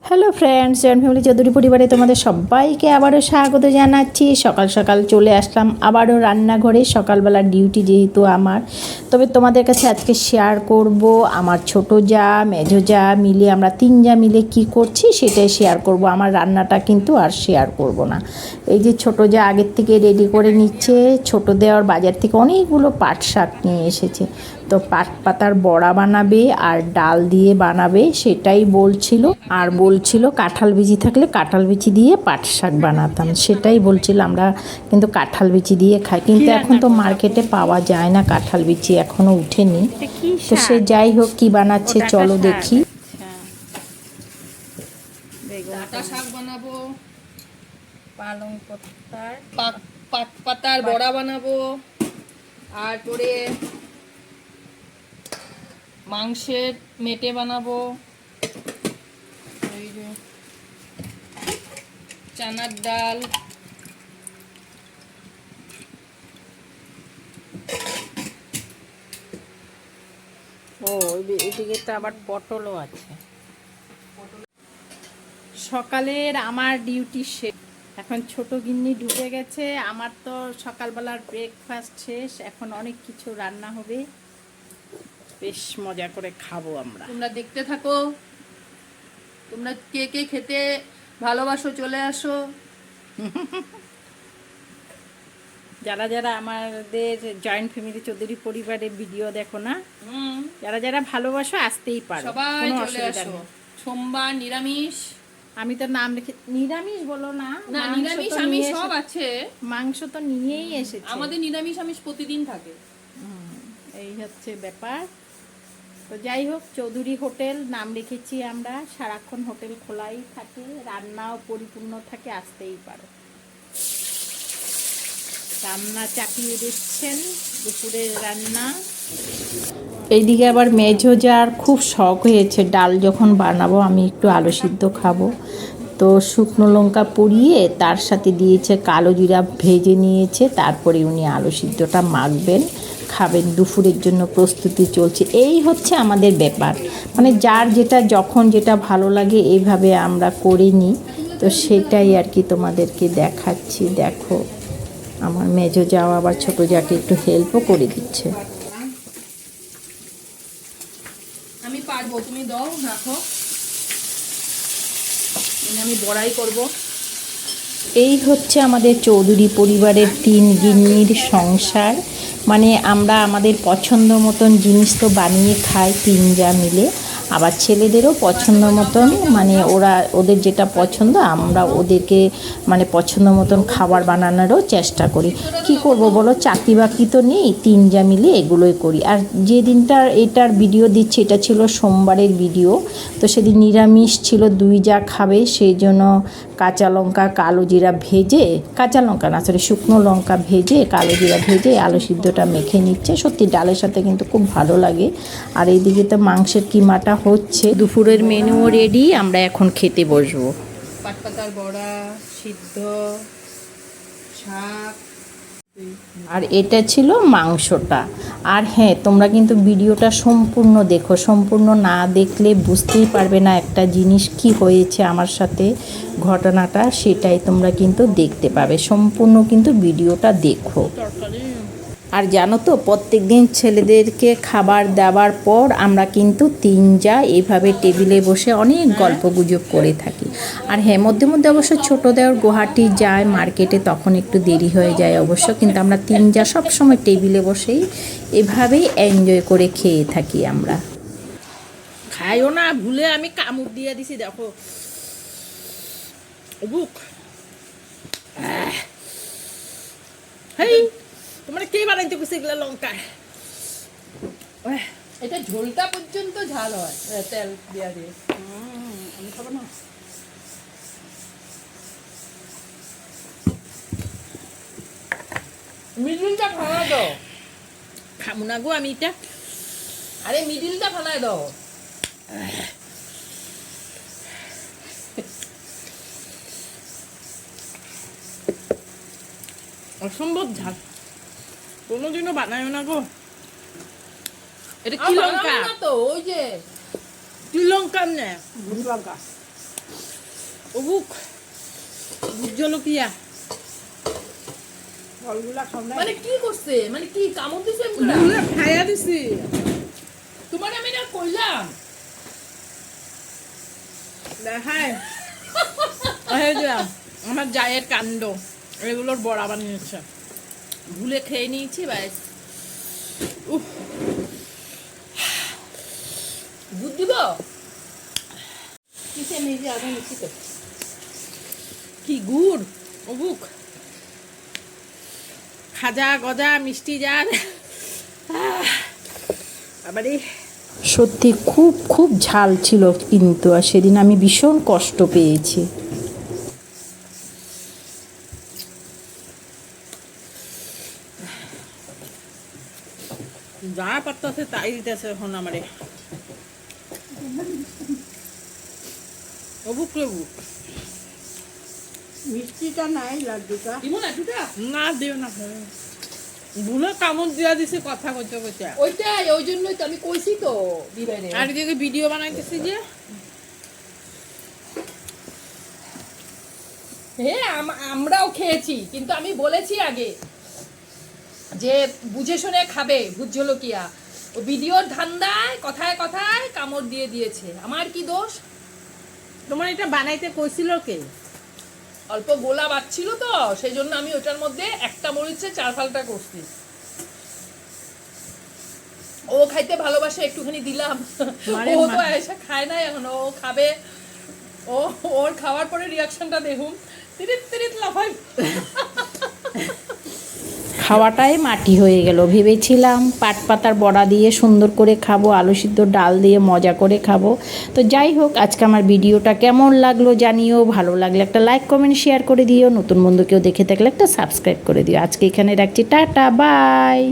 Hello friends, joint family Chowdhury পরিবারে তোমাদের সবাইকে আবারও স্বাগত জানাচ্ছি। সকাল সকাল চলে আসলাম আবারও রান্নাঘরে, সকালবেলার ডিউটি যেহেতু আমার। তবে তোমাদের কাছে আজকে শেয়ার করব আমার ছোট যা মেজো যা মিলে, আমরা তিন যা মিলে কি করছি সেটাই শেয়ার করব। আমার রান্নাটা কিন্তু আর শেয়ার করব না। এই যে ছোট যা আগের থেকে রেডি করে নিচ্ছে, ছোট দেওয়ার বাজার থেকে অনেকগুলো পাট শাক নিয়ে এসেছে। তো পাট পাতার বড়া বানাবে আর ডাল দিয়ে বানাবে সেটাই বলছিল। আর বলছিল কাঁঠাল বিচি থাকলে কাঁঠাল বিচি দিয়ে পাট শাক বানাতাম, সেটাই বলছিল। আমরা কিন্তু কাঁঠাল বিচি দিয়ে খাই, কিন্তু এখন তো মার্কেটে পাওয়া যায় না, কাঁঠাল বিচি এখনো উঠেনি। তো সে যাই হোক, কি বানাচ্ছে চলো দেখি। ডাঁটা শাক বানাবো, পালং পাতার পাট পাতার বড়া বানাবো, আর পরে মাংসের মেটে বানাবো, এই যে চানার ডাল, ও এদিকে তো আবার পটলও আছে। সকালের আমার ডিউটি শেষ, এখন ছোট গিন্নি ঢুকে গেছে। আমার তো সকালবেলার ব্রেকফাস্ট শেষ, এখন অনেক কিছু রান্না হবে, বেশ মজা করে খাবো আমরা। তোমরা দেখতে থাকো। তোমরা কে কে খেতে ভালোবাসো চলে আসো। যারা যারা আমাদের জয়েন্ট ফ্যামিলি চৌধুরী পরিবারের ভিডিও দেখো না, যারা যারা ভালোবাসো আসতেই পারো, সবাই কোনো চলে অসুবিধা আসো। নেই। সোমবার নিরামিষ। আমি তো নাম লিখে, নিরামিষ বলো না, না, মাংস নিরামিষ তো আমিষ নিয়ে সব এসে- আছে। মাংস তো নিয়েই এসেছে। আমাদের নিরামিষ আমিষ প্রতিদিন থাকে। এই হচ্ছে ব্যাপার। তো যাই হোক, চৌধুরী হোটেল নাম লিখেছি আমরা, সারাক্ষণ হোটেল খোলাই থাকে, রান্নাও পরিপূর্ণ থাকে, আসতেই পারো। রান্না চাপিয়ে দিচ্ছেন, দুপুরের রান্না। এইদিকে আবার মেজো যার খুব শখ হয়েছে, ডাল যখন বানাবো আমি একটু আলু সিদ্ধ খাবো। তো শুকনো লঙ্কা পুড়িয়ে তার সাথে দিয়েছে কালো জিরা, ভেজে নিয়েছে, তারপরে উনি আলু সিদ্ধটা মাখবেন, খাবেন। দুপুরের জন্য প্রস্তুতি চলছে। এই হচ্ছে আমাদের ব্যাপার, মানে যার যেটা যখন যেটা ভালো লাগে এইভাবে আমরা করে নিই। তো সেটাই আর কি তোমাদেরকে দেখাচ্ছি। দেখো, আমার মেজো যাও আবার ছোটো যাকে একটু হেল্পও করে দিচ্ছে। আমি পারবো, তুমি দাও রাখো, আমি বড়াই করব। এই হচ্ছে আমাদের চৌধুরী পরিবারের তিন গিন্নির সংসার। মানে আমরা আমাদের পছন্দ মতন জিনিস তো বানিয়ে খাই তিন যা মিলে, আবার ছেলেদেরও পছন্দ মতন, মানে ওদের যেটা পছন্দ আমরা ওদেরকে মানে পছন্দ মতন খাবার বানানোরও চেষ্টা করি। কি করব বলো, চাকরি বাকরি তো নেই, তিন যা মিলে এগুলোই করি। আর যে দিনটার এটার ভিডিও দিচ্ছি এটা ছিল সোমবারের ভিডিও। তো সেদিন নিরামিষ ছিল, দুই যা খাবে, সেই জন্য কাঁচা লঙ্কা কালো জিরা ভেজে, কাঁচা লঙ্কা না সরি শুকনো লঙ্কা ভেজে কালো জিরা ভেজে আলু সিদ্ধটা মেখে নিচ্ছে। সত্যি ডালের সাথে কিন্তু খুব ভালো লাগে। আর এইদিকে তো মাংসের কিমাটা হচ্ছে, দুপুরের মেনুও রেডি, আমরা এখন খেতে বসবো। পাট পাতার বড়া, সিদ্ধ শাক। আর এটা ছিল মাংসটা। আর হ্যাঁ, তোমরা কিন্তু ভিডিওটা সম্পূর্ণ দেখো, সম্পূর্ণ না দেখলে বুঝতেই পারবে না একটা জিনিস কি হয়েছে আমার সাথে, ঘটনাটা সেটাই তোমরা কিন্তু দেখতে পাবে। সম্পূর্ণ কিন্তু ভিডিওটা দেখো। আর জানো তো, প্রত্যেক দিন ছেলেদেরকে খাবার দেওয়ার পর আমরা কিন্তু তিন যা এইভাবে টেবিলে বসে অনেক গল্প গুজব করে থাকি। আর হ্যাঁ, মধ্যে মধ্যে অবশ্য ছোটো দেওয়ার গুয়াহাটি যায় মার্কেটে, তখন একটু দেরি হয়ে যায় অবশ্য, কিন্তু আমরা তিন যা সবসময় টেবিলে বসেই এভাবেই এনজয় করে খেয়ে থাকি আমরা। খাইও না ভুলে, আমি কামড় দিয়ে দিছি দেখো বুক। হেই, তোমার কে বানাইতে গেছে এগুলা লঙ্কা? এটা ঝোলটা পর্যন্ত ঝাল হয় তেল দিয়া দিয়ে। আমি খাবো না। মিডিলটা ফালাই দাও। খাবো না গো আমি এটা। আরে মিডিলটা ফালাই দাও। অসম্ভব ঝাল, কোনোদিনও বানায় না গো। এটা কি লঙ্কা? তো ওই যে কি লঙ্কা, নে ভুট লঙ্কা। অবুক জলকিয়া মানে কি করছে, মানে কি কামড় দিছে খাইয়া দিছি তোমার, আমি না কইলাম দেখায় আমার জায়ের কাণ্ড, এগুলোর বড়া বানিয়েছে, ভুলে খেয়ে নিয়েছি ব্যাস। দুধ দিব কিসে নিজে আগে নিচ্ছি তো, কি গুড় অবুক, খাজা গজা মিষ্টি জান আবারে সত্যি খুব খুব ঝাল ছিল, কিন্তু আর সেদিন আমি ভীষণ কষ্ট পেয়েছি। যা পারতেছে তাই দিতেছে এখন আমারে অবুক অবুক। মিষ্টিটা নাই, লাড্ডুটা দিব লাড্ডুটা না, দিও না, ভুলে কামড় দিয়া দিছে কথা কইতে কইতে, ওইটাই ওই জন্যই তো আমি কইছি তো দিবাইরে। আর এদিকে ভিডিও বানাইতেছি যে হ্যাঁ আমরাও খেয়েছি, কিন্তু আমি বলেছি আগে যে বুঝে শুনে খাবে ভূত ঝলকিয়া, ও ভিডিওর ধান্দায় কথায় কথায় কামড় দিয়ে দিয়েছে, আমার কি দোষ? তোমার এটা বানাইতে কইছিল কে? অল্প গোলা বাচ্ছিল তো, সেই জন্য আমি ওটার মধ্যে একটা মরিচে 4 ফালটা করছি। ও খাইতে ভালোবাসে, একটুখানি দিলাম, ও তো এসে খায় না, এখন ও খাবে, ও ওর খাওয়ার পরে রিয়াকশনটা দেখুন, তিরিত তিরিত লাফাই। খাওয়াটাই মাটি হয়ে গেল। ভেবেছিলাম পাট পাতার বড়া দিয়ে সুন্দর করে খাবো, আলু সিদ্ধ ডাল দিয়ে মজা করে খাবো। তো যাই হোক, আজকে আমার ভিডিওটা কেমন লাগলো জানিও, ভালো লাগলে একটা লাইক কমেন্ট শেয়ার করে দিও, নতুন বন্ধু কেউ দেখে থাকলে একটা সাবস্ক্রাইব করে দিও। আজকে এখানে রাখছি, টাটা বাই।